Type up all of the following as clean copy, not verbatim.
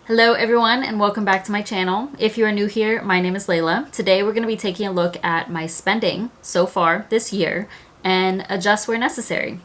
Hello everyone and welcome back to my channel. If you are new here, my name is Layla. Today we're going to be taking a look at my spending so far this year and adjust where necessary.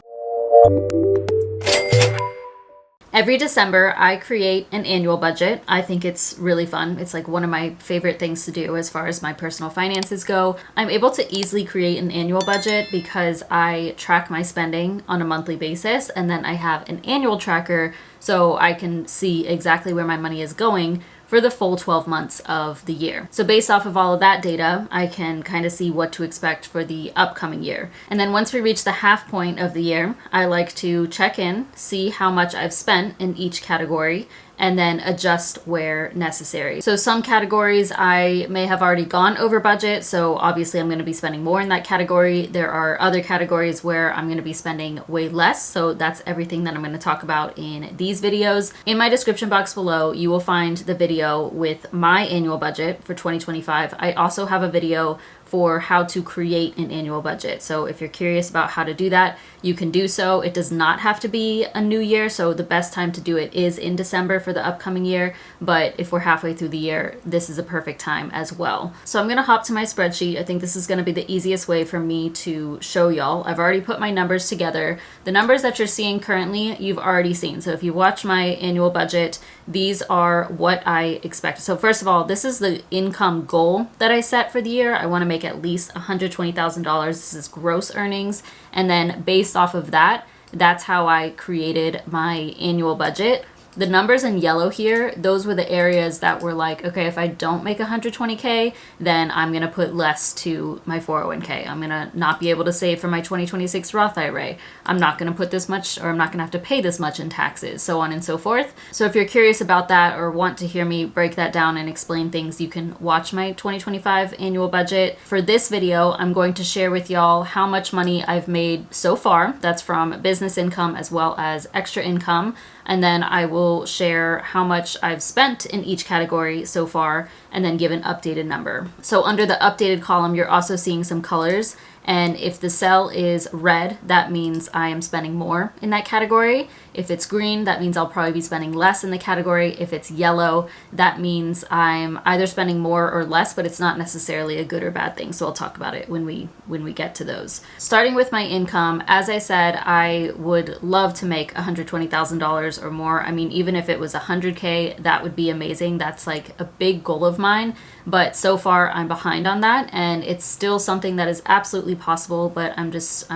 Every December, I create an annual budget. I think it's really fun. It's like one of my favorite things to do as far as my personal finances go. I'm able to easily create an annual budget because I track my spending on a monthly basis, and then I have an annual tracker so I can see exactly where my money is going for the full 12 months of the year. So based off of all of that data, I can kind of see what to expect for the upcoming year. And then once we reach the half point of the year, I like to check in, see how much I've spent in each category, and then adjust where necessary. So some categories I may have already gone over budget, so obviously I'm going to be spending more in that category. There are other categories where I'm going to be spending way less, so that's everything that I'm going to talk about in these videos. In my description box below, you will find the video with my annual budget for 2025. I also have a video for how to create an annual budget. So if you're curious about how to do that, you can do so. It does not have to be a new year, so the best time to do it is in December for the upcoming year, but if we're halfway through the year, this is a perfect time as well. So I'm gonna hop to my spreadsheet. I think this is gonna be the easiest way for me to show y'all. I've already put my numbers together. The numbers that you're seeing currently, you've already seen. So if you watch my annual budget, these are what I expect. So first of all, this is the income goal that I set for the year. I wanna make at least $120,000. This is gross earnings. And then based off of that, that's how I created my annual budget. The numbers in yellow here, those were the areas that were like, okay, if I don't make 120K, then I'm going to put less to my 401k. I'm going to not be able to save for my 2026 Roth IRA. I'm not going to put this much, or I'm not going to have to pay this much in taxes, so on and so forth. So if you're curious about that or want to hear me break that down and explain things, you can watch my 2025 annual budget. For this video, I'm going to share with y'all how much money I've made so far. That's from business income as well as extra income. And then I will share how much I've spent in each category so far and then give an updated number. So under the updated column, you're also seeing some colors. And if the cell is red, that means I am spending more in that category. If it's green, that means I'll probably be spending less in the category. If it's yellow, that means I'm either spending more or less, but it's not necessarily a good or bad thing. So I'll talk about it when we get to those. Starting with my income, as I said, I would love to make $120,000 or more. I mean, even if it was 100K, that would be amazing. That's like a big goal of mine. But so far I'm behind on that, and it's still something that is absolutely possible, but I'm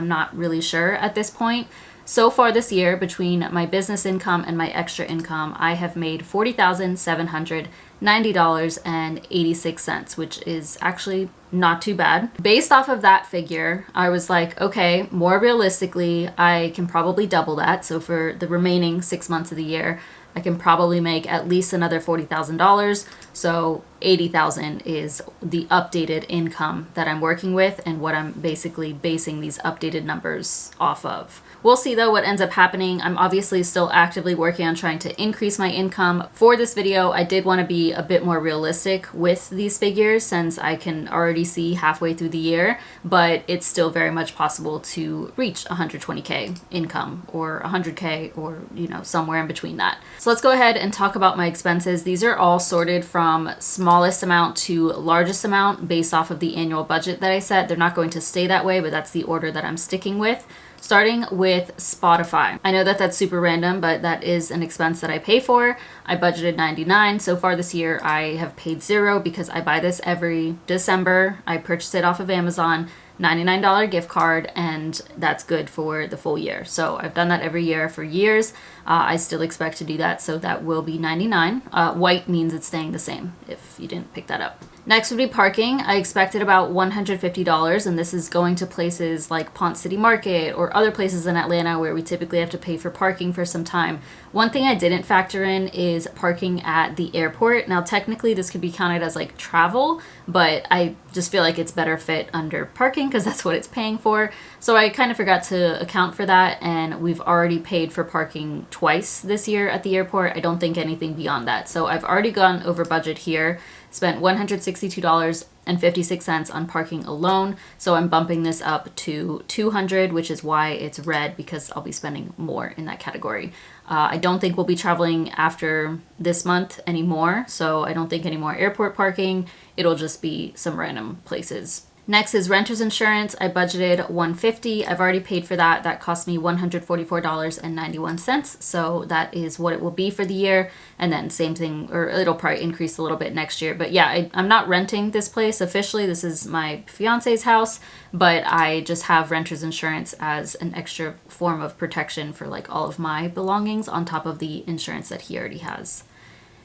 not really sure at this point. So far this year, between my business income and my extra income, I have made $40,790.86, which is actually not too bad. Based off of that figure, I was like, okay, more realistically, I can probably double that. So for the remaining 6 months of the year, I can probably make at least another $40,000. So $80,000 is the updated income that I'm working with and what I'm basically basing these updated numbers off of. We'll see though what ends up happening. I'm obviously still actively working on trying to increase my income. For this video, I did want to be a bit more realistic with these figures since I can already see halfway through the year, but it's still very much possible to reach 120K income or 100K or, somewhere in between that. So let's go ahead and talk about my expenses. These are all sorted from smallest amount to largest amount based off of the annual budget that I set. They're not going to stay that way, but that's the order that I'm sticking with. Starting with Spotify. I know that that's super random, but that is an expense that I pay for. I budgeted $99. So far this year, I have paid $0 because I buy this every December. I purchase it off of Amazon, $99 gift card, and that's good for the full year. So I've done that every year for years. I still expect to do that, so that will be $99. White means it's staying the same if you didn't pick that up. Next would be parking. I expected about $150, and this is going to places like Ponce City Market or other places in Atlanta where we typically have to pay for parking for some time. One thing I didn't factor in is parking at the airport. Now, technically, this could be counted as like travel, but I just feel like it's better fit under parking because that's what it's paying for. So I kind of forgot to account for that, and we've already paid for parking twice this year at the airport. I don't think anything beyond that. So I've already gone over budget here. Spent $162.56 on parking alone, so I'm bumping this up to $200, which is why it's red, because I'll be spending more in that category. I don't think we'll be traveling after this month anymore, so I don't think any more airport parking. It'll just be some random places. Next is renter's insurance. I budgeted $150. I've already paid for that. That cost me $144.91. So that is what it will be for the year. And then same thing, or it'll probably increase a little bit next year. But yeah, I'm not renting this place officially. This is my fiance's house, but I just have renter's insurance as an extra form of protection for like all of my belongings on top of the insurance that he already has.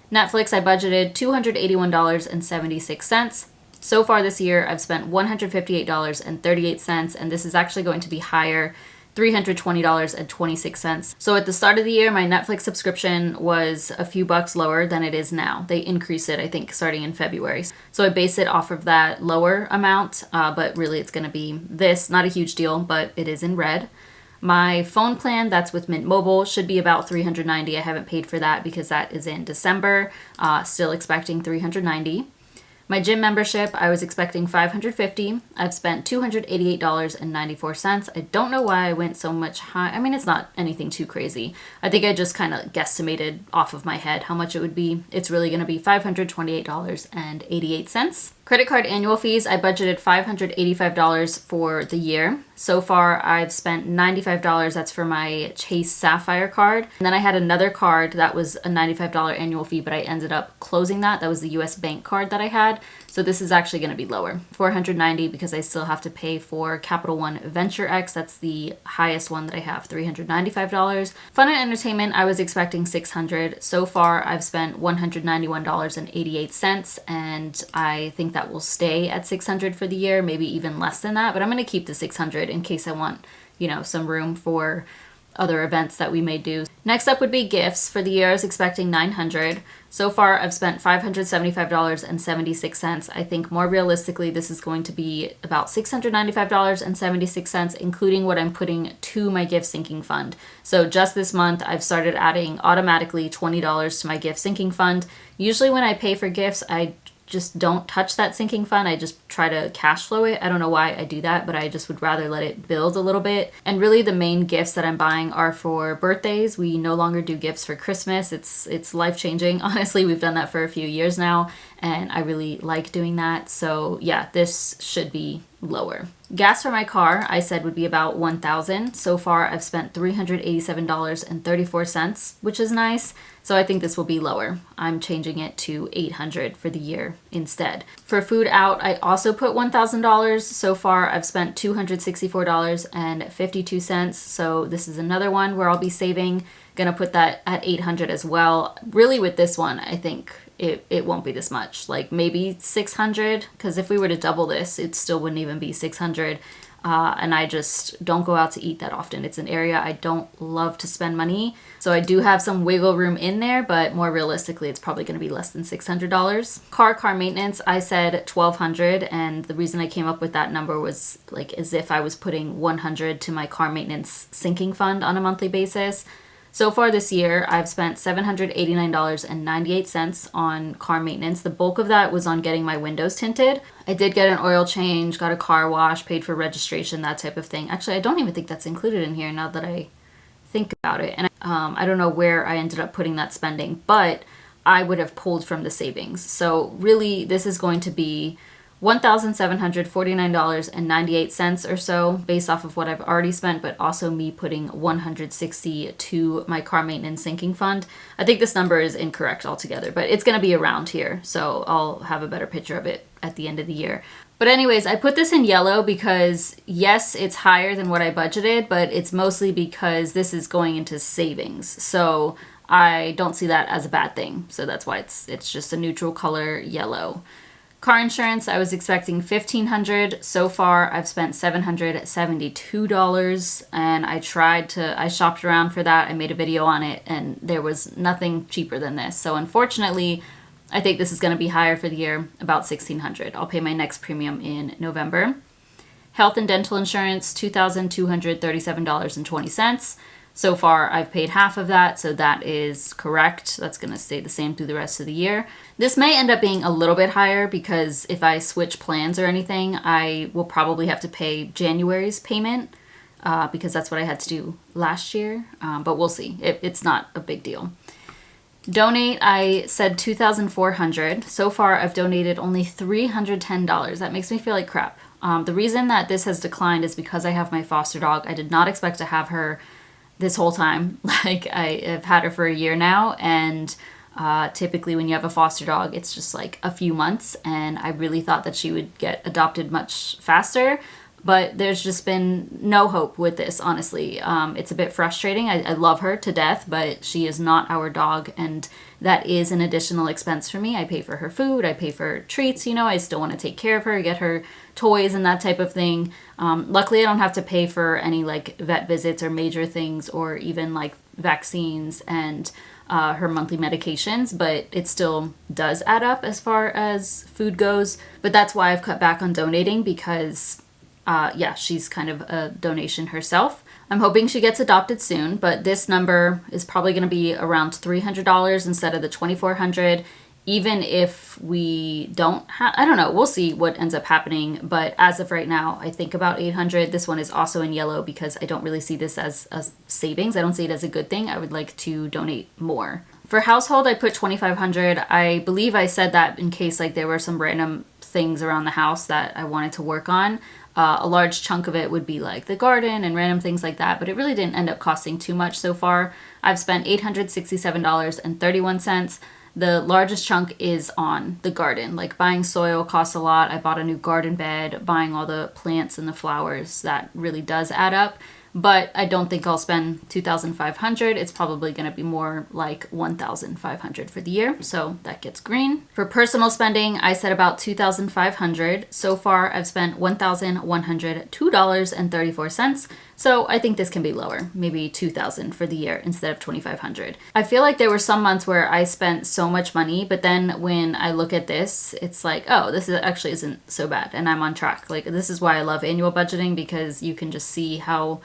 Netflix, I budgeted $281.76. So far this year, I've spent $158.38, and this is actually going to be higher, $320.26. So at the start of the year, my Netflix subscription was a few bucks lower than it is now. They increased it, I think, starting in February. So I base it off of that lower amount, but really it's going to be this. Not a huge deal, but it is in red. My phone plan, that's with Mint Mobile, should be about $390. I haven't paid for that because that is in December. Still expecting $390. My gym membership, I was expecting $550. I've spent $288.94. I don't know why I went so much high. I mean, it's not anything too crazy. I think I just kind of guesstimated off of my head how much it would be. It's really going to be $528.88. Credit card annual fees, I budgeted $585 for the year. So far, I've spent $95. That's for my Chase Sapphire card. And then I had another card that was a $95 annual fee, but I ended up closing that. That was the US Bank card that I had. So this is actually going to be lower, $490, because I still have to pay for Capital One Venture X. That's the highest one that I have, $395. Fun and entertainment, I was expecting $600. So far, I've spent $191.88, and I think that will stay at $600 for the year, maybe even less than that. But I'm going to keep the $600 in case I want, some room for other events that we may do. Next up would be gifts. For the year, I was expecting $900. So far, I've spent $575.76. I think more realistically, this is going to be about $695.76, including what I'm putting to my gift sinking fund. So just this month, I've started adding automatically $20 to my gift sinking fund. Usually when I pay for gifts, I just don't touch that sinking fund. I just try to cash flow it. I don't know why I do that, but I just would rather let it build a little bit. And really the main gifts that I'm buying are for birthdays. We no longer do gifts for Christmas. It's life-changing. Honestly, we've done that for a few years now, and I really like doing that. So yeah, this should be lower. Gas for my car, I said would be about $1,000. So far, I've spent $387.34, which is nice. So I think this will be lower. I'm changing it to $800 for the year instead. For food out, I also put $1,000. So far, I've spent $264.52. So this is another one where I'll be saving. Gonna put that at $800 as well. Really with this one, I think it won't be this much, like maybe $600, because if we were to double this, it still wouldn't even be $600. And I just don't go out to eat that often. It's an area I don't love to spend money. So I do have some wiggle room in there, but more realistically, it's probably going to be less than $600. Car maintenance, I said $1,200. And the reason I came up with that number was like as if I was putting $100 to my car maintenance sinking fund on a monthly basis. So far this year, I've spent $789.98 on car maintenance. The bulk of that was on getting my windows tinted. I did get an oil change, got a car wash, paid for registration, that type of thing. Actually, I don't even think that's included in here now that I think about it. And I don't know where I ended up putting that spending, but I would have pulled from the savings. So really, this is going to be $1,749.98 or so based off of what I've already spent, but also me putting $160 to my car maintenance sinking fund. I think this number is incorrect altogether, but it's going to be around here, so I'll have a better picture of it at the end of the year. But anyways, I put this in yellow because yes, it's higher than what I budgeted, but it's mostly because this is going into savings. So I don't see that as a bad thing. So that's why it's just a neutral color yellow. Car insurance, I was expecting $1,500. So far, I've spent $772, and I shopped around for that. I made a video on it, and there was nothing cheaper than this. So unfortunately, I think this is going to be higher for the year, about $1,600. I'll pay my next premium in November. Health and dental insurance, $2,237.20. So far, I've paid half of that, so that is correct. That's going to stay the same through the rest of the year. This may end up being a little bit higher because if I switch plans or anything, I will probably have to pay January's payment because that's what I had to do last year. But we'll see. It's not a big deal. Donate, I said $2,400. So far, I've donated only $310. That makes me feel like crap. The reason that this has declined is because I have my foster dog. I did not expect to have her this whole time. Like, I've had her for a year now, and typically when you have a foster dog, it's just like a few months, and I really thought that she would get adopted much faster. But there's just been no hope with this, honestly. It's a bit frustrating. I love her to death, but she is not our dog, and that is an additional expense for me. I pay for her food, I pay for treats, I still want to take care of her, get her toys and that type of thing. Luckily, I don't have to pay for any like vet visits or major things or even like vaccines and her monthly medications, but it still does add up as far as food goes. But that's why I've cut back on donating, because she's kind of a donation herself. I'm hoping she gets adopted soon, but this number is probably going to be around $300 instead of the $2,400. Even if we don't have, I don't know, we'll see what ends up happening. But as of right now, I think about $800. This one is also in yellow because I don't really see this as a savings. I don't see it as a good thing. I would like to donate more. For household, I put $2,500. I believe I said that in case like there were some random things around the house that I wanted to work on. A large chunk of it would be like the garden and random things like that, but it really didn't end up costing too much so far. I've spent $867.31. The largest chunk is on the garden. Like buying soil costs a lot. I bought a new garden bed, buying all the plants and the flowers. That really does add up. But I don't think I'll spend $2,500. It's probably going to be more like $1,500 for the year. So that gets green. For personal spending, I said about $2,500. So far, I've spent $1,102.34. So I think this can be lower, maybe $2,000 for the year instead of $2,500. I feel like there were some months where I spent so much money, but then when I look at this, it's like, oh, this actually isn't so bad, and I'm on track. Like, this is why I love annual budgeting, because you can just see how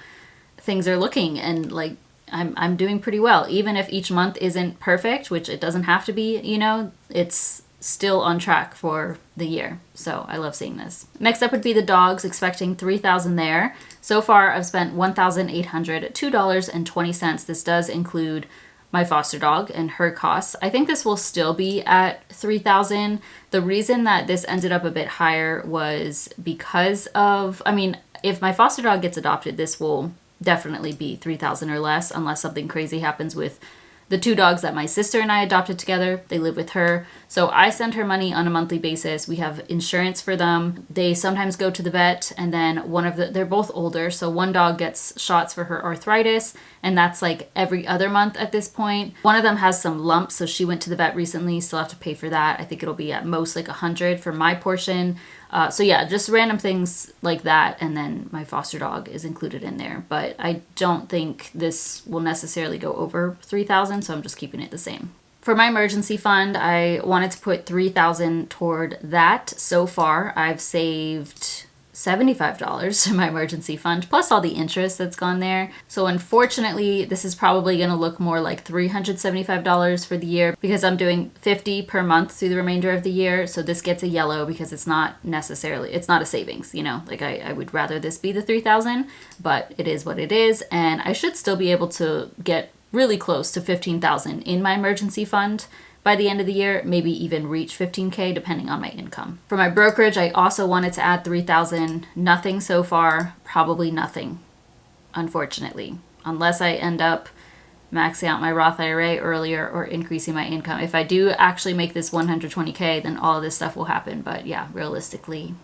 things are looking, and like I'm doing pretty well. Even if each month isn't perfect, which it doesn't have to be, it's still on track for the year. So I love seeing this. Next up would be the dogs, expecting $3,000 there. So far, I've spent $1,802.20. This does include my foster dog and her costs. I think this will still be at $3,000. The reason that this ended up a bit higher was because of, if my foster dog gets adopted, this will definitely be $3,000 or less, unless something crazy happens with the two dogs that my sister and I adopted together. They live with her. So I send her money on a monthly basis. We have insurance for them. They sometimes go to the vet, and then they're both older. So one dog gets shots for her arthritis, and that's like every other month at this point. One of them has some lumps, so she went to the vet recently. Still have to pay for that. I think it'll be at most like $100 for my portion. So yeah, just random things like that, and then my foster dog is included in there. But I don't think this will necessarily go over $3,000, so I'm just keeping it the same. For my emergency fund, I wanted to put $3,000 toward that. So far, I've saved $75 to my emergency fund, plus all the interest that's gone there. So unfortunately, this is probably going to look more like $375 for the year, because I'm doing $50 per month through the remainder of the year. So this gets a yellow because it's not a savings, like I would rather this be the $3,000, but it is what it is. And I should still be able to get really close to $15,000 in my emergency fund by the end of the year, maybe even reach $15K depending on my income. For my brokerage, I also wanted to add $3,000. Nothing so far, probably nothing, unfortunately, unless I end up maxing out my Roth IRA earlier or increasing my income. If I do actually make this 120K, then all of this stuff will happen. But yeah, realistically,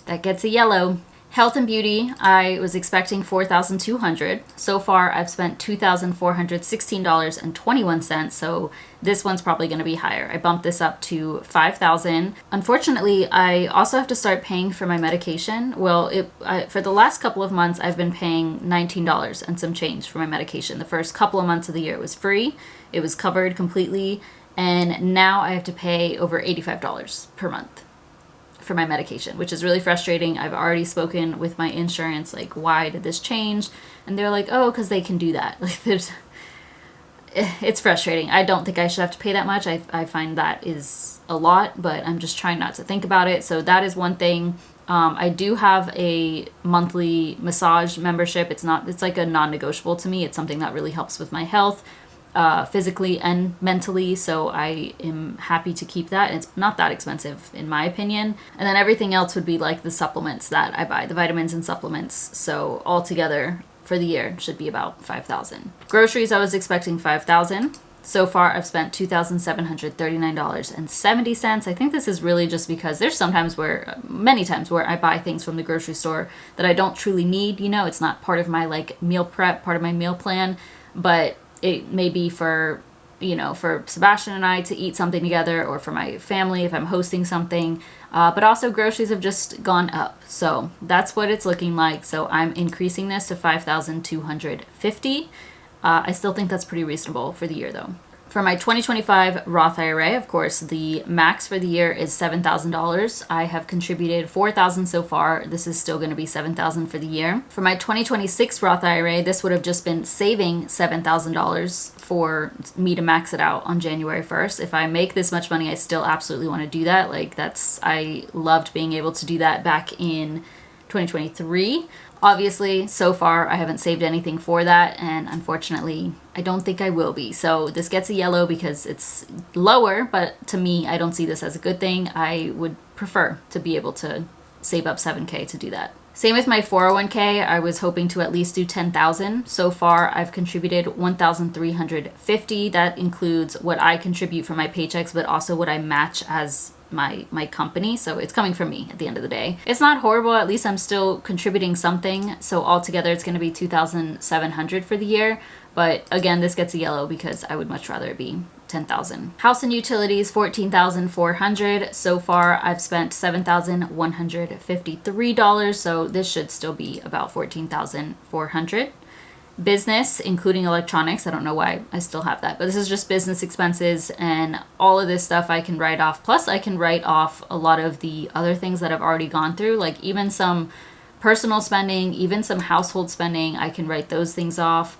that gets a yellow. Health and beauty, I was expecting $4,200. So far, I've spent $2,416.21, so this one's probably going to be higher. I bumped this up to $5,000. Unfortunately, I also have to start paying for my medication. Well, for the last couple of months, I've been paying $19 and some change for my medication. The first couple of months of the year, it was free. It was covered completely, and now I have to pay over $85 per month for my medication, which is really frustrating. I've already spoken with my insurance, like, why did this change? And they're like, oh, because they can do that. Like, it's frustrating. I don't think I should have to pay that much. I find that is a lot, but I'm just trying not to think about it. So that is one thing. I do have a monthly massage membership. It's like a non-negotiable to me. It's something that really helps with my health, physically and mentally. So I am happy to keep that. It's not that expensive in my opinion. And then everything else would be like the supplements that I buy, the vitamins and supplements. So altogether for the year should be about 5,000. Groceries, I was expecting 5,000. So far, I've spent $2,739.70. I think this is really just because there's many times where I buy things from the grocery store that I don't truly need. You know, it's not part of my like meal prep, part of my meal plan, but it may be for, you know, for Sebastian and I to eat something together, or for my family if I'm hosting something. But also groceries have just gone up. So that's what it's looking like. So I'm increasing this to $5,250. I still think that's pretty reasonable for the year though. For my 2025 Roth IRA, of course, the max for the year is $7,000. I have contributed $4,000 so far. This is still going to be $7,000 for the year. For my 2026 Roth IRA, this would have just been saving $7,000 for me to max it out on January 1st. If I make this much money, I still absolutely want to do that. Like I loved being able to do that back in 2023. Obviously, so far, I haven't saved anything for that, and unfortunately, I don't think I will be. So this gets a yellow because it's lower, but to me, I don't see this as a good thing. I would prefer to be able to save up $7,000 to do that. Same with my 401k. I was hoping to at least do $10,000. So far, I've contributed $1,350. That includes what I contribute from my paychecks, but also what I match as my company. So it's coming from me at the end of the day. It's not horrible. At least I'm still contributing something. So altogether, it's going to be $2,700 for the year. But again, this gets a yellow because I would much rather it be $10,000. House and utilities, $14,400. So far, I've spent $7,153. So this should still be about $14,400. Business, including electronics, I don't know why I still have that, but this is just business expenses, and all of this stuff I can write off. Plus I can write off a lot of the other things that I've already gone through, like even some personal spending, even some household spending, I can write those things off.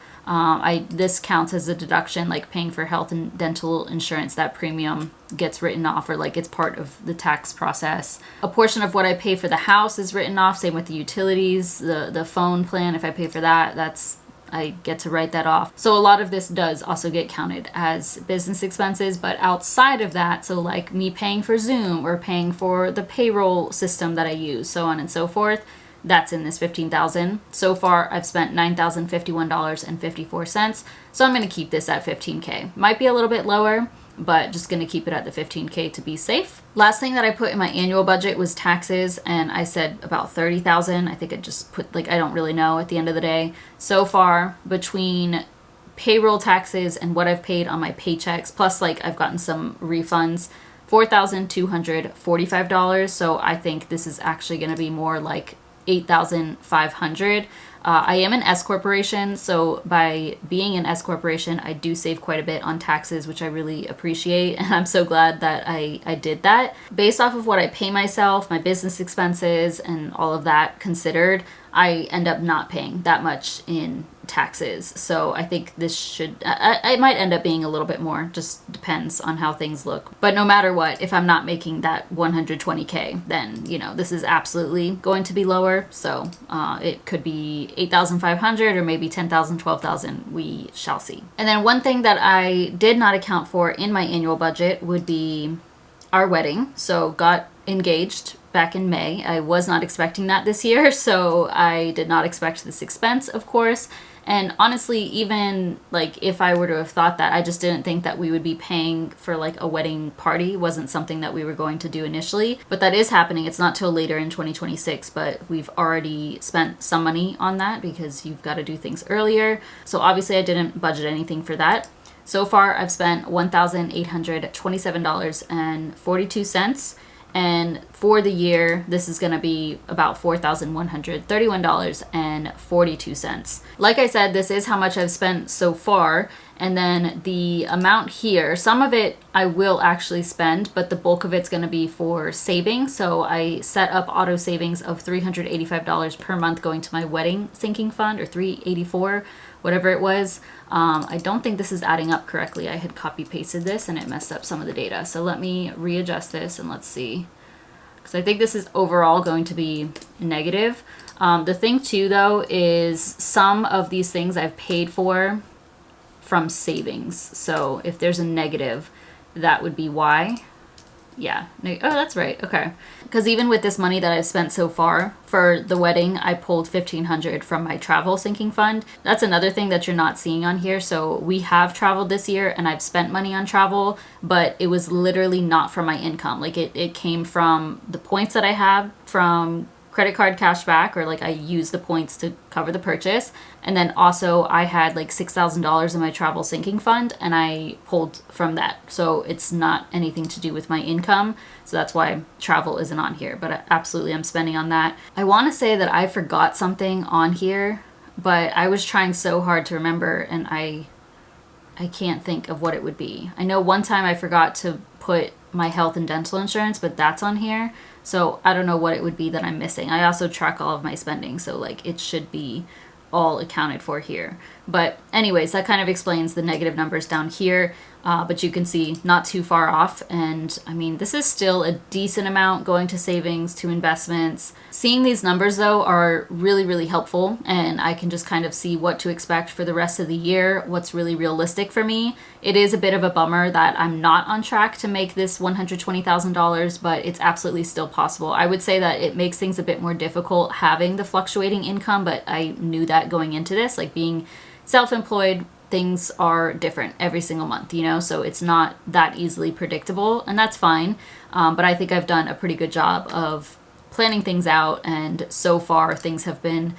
This counts as a deduction, like paying for health and dental insurance. That premium gets written off, or like it's part of the tax process. A portion of what I pay for the house is written off. Same with the utilities, the phone plan. If I pay for that, I get to write that off. So a lot of this does also get counted as business expenses, but outside of that, so like me paying for Zoom or paying for the payroll system that I use, so on and so forth, that's in this $15,000. So far, I've spent $9,051.54. So I'm going to keep this at $15,000. Might be a little bit lower, but just going to keep it at the $15,000 to be safe. Last thing that I put in my annual budget was taxes, and I said about $30,000. I think I just put, like, I don't really know at the end of the day. So far, between payroll taxes and what I've paid on my paychecks, plus like I've gotten some refunds, $4,245. So I think this is actually going to be more like $8,500. I am an S corporation, so by being an S corporation, I do save quite a bit on taxes, which I really appreciate, and I'm so glad that I did that. Based off of what I pay myself, my business expenses, and all of that considered, I end up not paying that much in taxes. So I think this should, I might end up being a little bit more, just depends on how things look. But no matter what, if I'm not making that $120,000, then, you know, this is absolutely going to be lower. So it could be $8,500 or maybe $10,000, $12,000, we shall see. And then one thing that I did not account for in my annual budget would be our wedding. So got engaged back in May. I was not expecting that this year, so I did not expect this expense, of course. And honestly, even like if I were to have thought that, I just didn't think that we would be paying for like a wedding party. It wasn't something that we were going to do initially, but that is happening. It's not till later in 2026, but we've already spent some money on that because you've got to do things earlier. So obviously I didn't budget anything for that. So far, I've spent $1,827.42. And for the year, this is going to be about $4,131.42. Like I said, this is how much I've spent so far. And then the amount here, some of it I will actually spend, but the bulk of it's going to be for saving. So I set up auto savings of $385 per month going to my wedding sinking fund, or $384, whatever it was. I don't think this is adding up correctly. I had copy pasted this and it messed up some of the data. So let me readjust this and let's see. because I think this is overall going to be negative. The thing too, though, is some of these things I've paid for from savings. So if there's a negative, that would be why. Yeah. Oh, that's right. Okay. Because even with this money that I've spent so far for the wedding, I pulled $1,500 from my travel sinking fund. That's another thing that you're not seeing on here. So we have traveled this year and I've spent money on travel, but it was literally not from my income. Like it came from the points that I have from credit card cash back, or like I used the points to cover the purchase. And then also I had like $6,000 in my travel sinking fund and I pulled from that. So it's not anything to do with my income. So that's why travel isn't on here, but absolutely I'm spending on that. I want to say that I forgot something on here, but I was trying so hard to remember and I can't think of what it would be. I know one time I forgot to put my health and dental insurance, but that's on here. So I don't know what it would be that I'm missing. I also track all of my spending, so like it should be all accounted for here. But anyways, that kind of explains the negative numbers down here. But you can see not too far off. And I mean, this is still a decent amount going to savings, to investments. Seeing these numbers though are really, really helpful. And I can just kind of see what to expect for the rest of the year, what's really realistic for me. It is a bit of a bummer that I'm not on track to make this $120,000, but it's absolutely still possible. I would say that it makes things a bit more difficult having the fluctuating income, but I knew that going into this, like being self-employed, things are different every single month, you know, so it's not that easily predictable, and that's fine. But I think I've done a pretty good job of planning things out, and so far things have been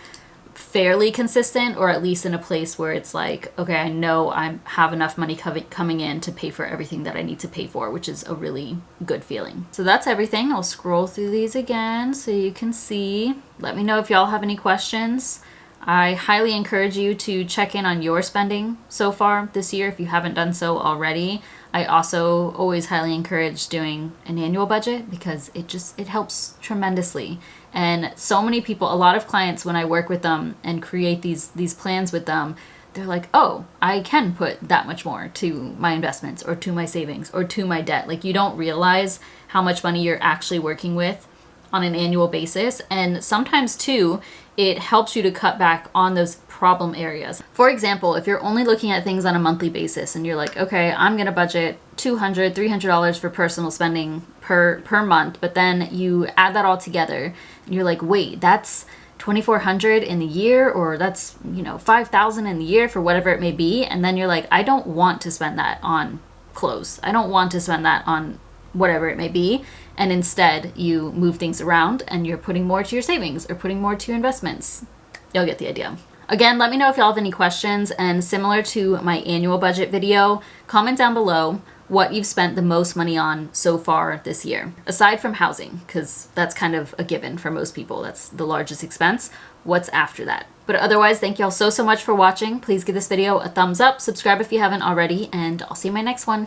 fairly consistent, or at least in a place where it's like, okay, I know I have enough money coming in to pay for everything that I need to pay for, which is a really good feeling. So that's everything. I'll scroll through these again so you can see. Let me know if y'all have any questions. I highly encourage you to check in on your spending so far this year if you haven't done so already. I also always highly encourage doing an annual budget because it helps tremendously. And so many people, a lot of clients, when I work with them and create these plans with them, they're like, oh, I can put that much more to my investments or to my savings or to my debt. Like, you don't realize how much money you're actually working with on an annual basis. And sometimes too, it helps you to cut back on those problem areas. For example, if you're only looking at things on a monthly basis and you're like, okay, I'm gonna budget $200, $300 for personal spending per month, but then you add that all together and you're like, wait, that's $2,400 in the year, or that's, you know, $5,000 in the year for whatever it may be. And then you're like, I don't want to spend that on clothes. I don't want to spend that on whatever it may be. And instead you move things around and you're putting more to your savings or putting more to your investments. You'll get the idea. Again, let me know if y'all have any questions, and similar to my annual budget video, comment down below what you've spent the most money on so far this year, aside from housing, because that's kind of a given for most people. That's the largest expense. What's after that? But otherwise, thank y'all so much for watching. Please give this video a thumbs up, subscribe if you haven't already, and I'll see you in my next one.